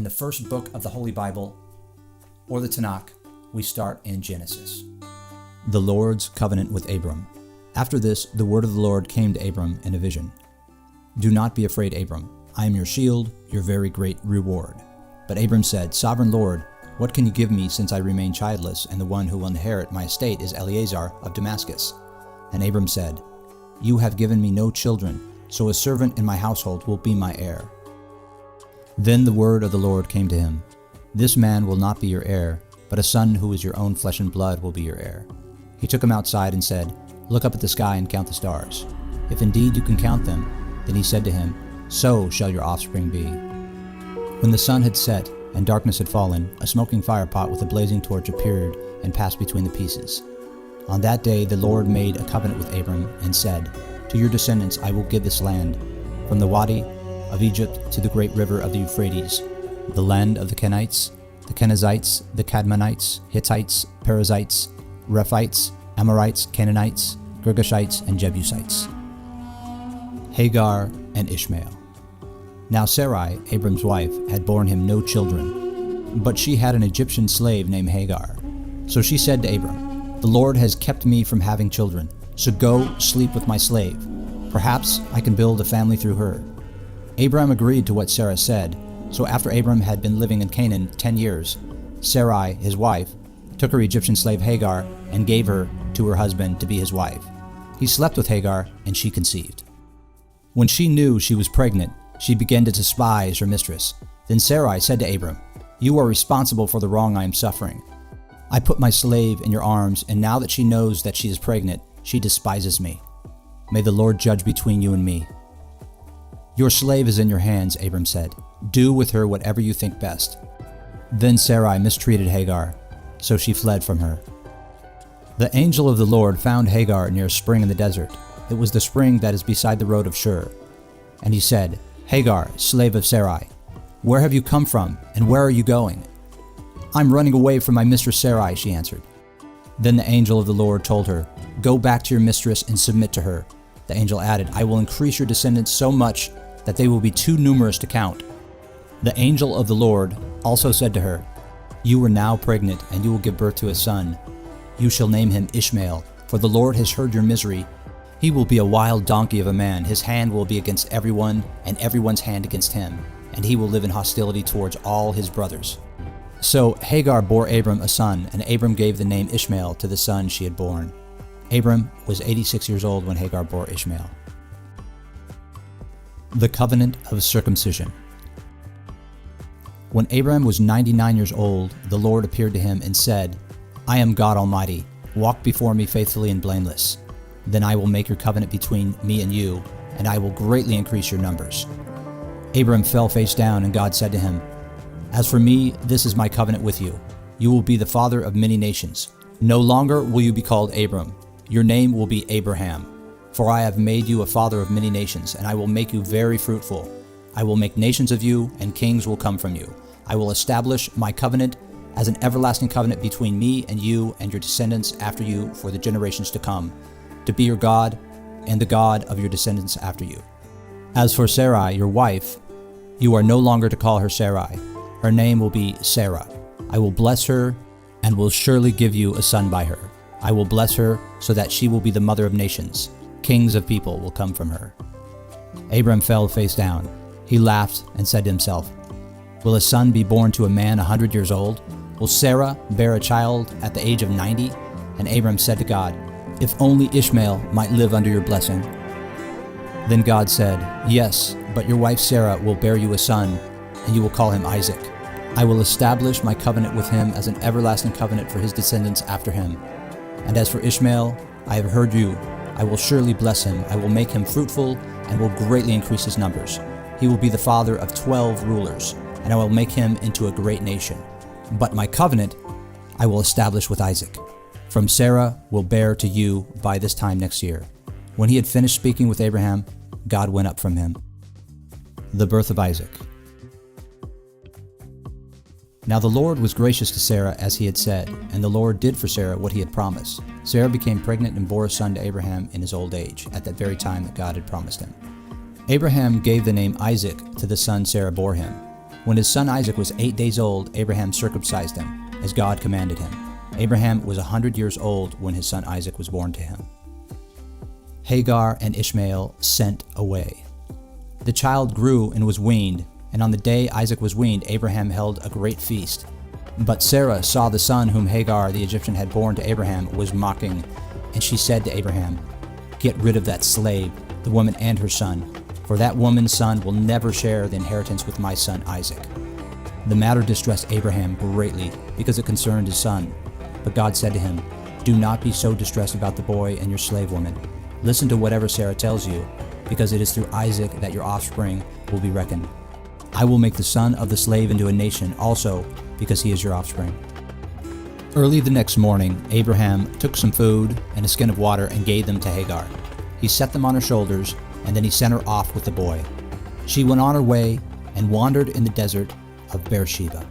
the first book of the Holy Bible, or the Tanakh, we start in Genesis. The Lord's covenant with Abram. After this, the word of the Lord came to Abram in a vision. Do not be afraid, Abram. I am your shield, your very great reward. But Abram said, Sovereign Lord, what can you give me since I remain childless, and the one who will inherit my estate is Eliezer of Damascus? And Abram said, You have given me no children, so a servant in my household will be my heir. Then the word of the Lord came to him. This man will not be your heir, but a son who is your own flesh and blood will be your heir. He took him outside and said, Look up at the sky and count the stars. If indeed you can count them, then he said to him, So shall your offspring be. When the sun had set and darkness had fallen, a smoking firepot with a blazing torch appeared and passed between the pieces. On that day the Lord made a covenant with Abram and said, To your descendants I will give this land, from the Wadi of Egypt to the great river of the Euphrates, the land of the Kenites, the Kenizzites, the Kadmonites, Hittites, Perizzites, Rephites, Amorites, Canaanites, Girgashites, and Jebusites. Hagar and Ishmael. Now Sarai, Abram's wife, had borne him no children, but she had an Egyptian slave named Hagar. So she said to Abram, The Lord has kept me from having children, so go sleep with my slave. Perhaps I can build a family through her. Abram agreed to what Sarah said, so after Abram had been living in Canaan 10 years, Sarai, his wife, took her Egyptian slave Hagar and gave her to her husband to be his wife. He slept with Hagar, and she conceived. When she knew she was pregnant, she began to despise her mistress. Then Sarai said to Abram, You are responsible for the wrong I am suffering. I put my slave in your arms, and now that she knows that she is pregnant, she despises me. May the Lord judge between you and me. Your slave is in your hands, Abram said. Do with her whatever you think best. Then Sarai mistreated Hagar, so she fled from her. The angel of the Lord found Hagar near a spring in the desert. It was the spring that is beside the road of Shur. And he said, Hagar, slave of Sarai, where have you come from, and where are you going? I'm running away from my mistress Sarai, she answered. Then the angel of the Lord told her, Go back to your mistress and submit to her. The angel added, I will increase your descendants so much that they will be too numerous to count. The angel of the Lord also said to her, You are now pregnant, and you will give birth to a son. You shall name him Ishmael, for the Lord has heard your misery. He will be a wild donkey of a man. His hand will be against everyone, and everyone's hand against him, and he will live in hostility towards all his brothers. So Hagar bore Abram a son, and Abram gave the name Ishmael to the son she had born. Abram was 86 years old when Hagar bore Ishmael. The covenant of circumcision. When Abram was 99 years old, the Lord appeared to him and said, I am God Almighty. Walk before me faithfully and blameless. Then I will make your covenant between me and you, and I will greatly increase your numbers. Abram fell face down, and God said to him, As for me, this is my covenant with you. You will be the father of many nations. No longer will you be called Abram. Your name will be Abraham. For I have made you a father of many nations, and I will make you very fruitful. I will make nations of you, and kings will come from you. I will establish my covenant as an everlasting covenant between me and you and your descendants after you for the generations to come, to be your God and the God of your descendants after you. As for Sarai, your wife, you are no longer to call her Sarai. Her name will be Sarah. I will bless her and will surely give you a son by her. I will bless her so that she will be the mother of nations. Kings of people will come from her. Abram fell face down. He laughed and said to himself, Will a son be born to a man 100 years old? Will Sarah bear a child at the age of 90? And Abram said to God, If only Ishmael might live under your blessing. Then God said, Yes, but your wife Sarah will bear you a son, and you will call him Isaac. I will establish my covenant with him as an everlasting covenant for his descendants after him. And as for Ishmael, I have heard you. I will surely bless him. I will make him fruitful and will greatly increase his numbers. He will be the father of 12 rulers, and I will make him into a great nation. But my covenant I will establish with Isaac. From Sarah will bear to you by this time next year. When he had finished speaking with Abraham, God went up from him. The birth of Isaac. Now the Lord was gracious to Sarah as he had said, and the Lord did for Sarah what he had promised. Sarah became pregnant and bore a son to Abraham in his old age, at that very time that God had promised him. Abraham gave the name Isaac to the son Sarah bore him. When his son Isaac was 8 days old, Abraham circumcised him, as God commanded him. Abraham was 100 years old when his son Isaac was born to him. Hagar and Ishmael sent away. The child grew and was weaned, and on the day Isaac was weaned, Abraham held a great feast. But Sarah saw the son whom Hagar the Egyptian had borne to Abraham was mocking, and she said to Abraham, "Get rid of that slave, the woman and her son, for that woman's son will never share the inheritance with my son Isaac." The matter distressed Abraham greatly because it concerned his son. But God said to him, "Do not be so distressed about the boy and your slave woman. Listen to whatever Sarah tells you, because it is through Isaac that your offspring will be reckoned. I will make the son of the slave into a nation also, because he is your offspring." Early the next morning, Abraham took some food and a skin of water and gave them to Hagar. He set them on her shoulders, and then he sent her off with the boy. She went on her way and wandered in the desert of Beersheba.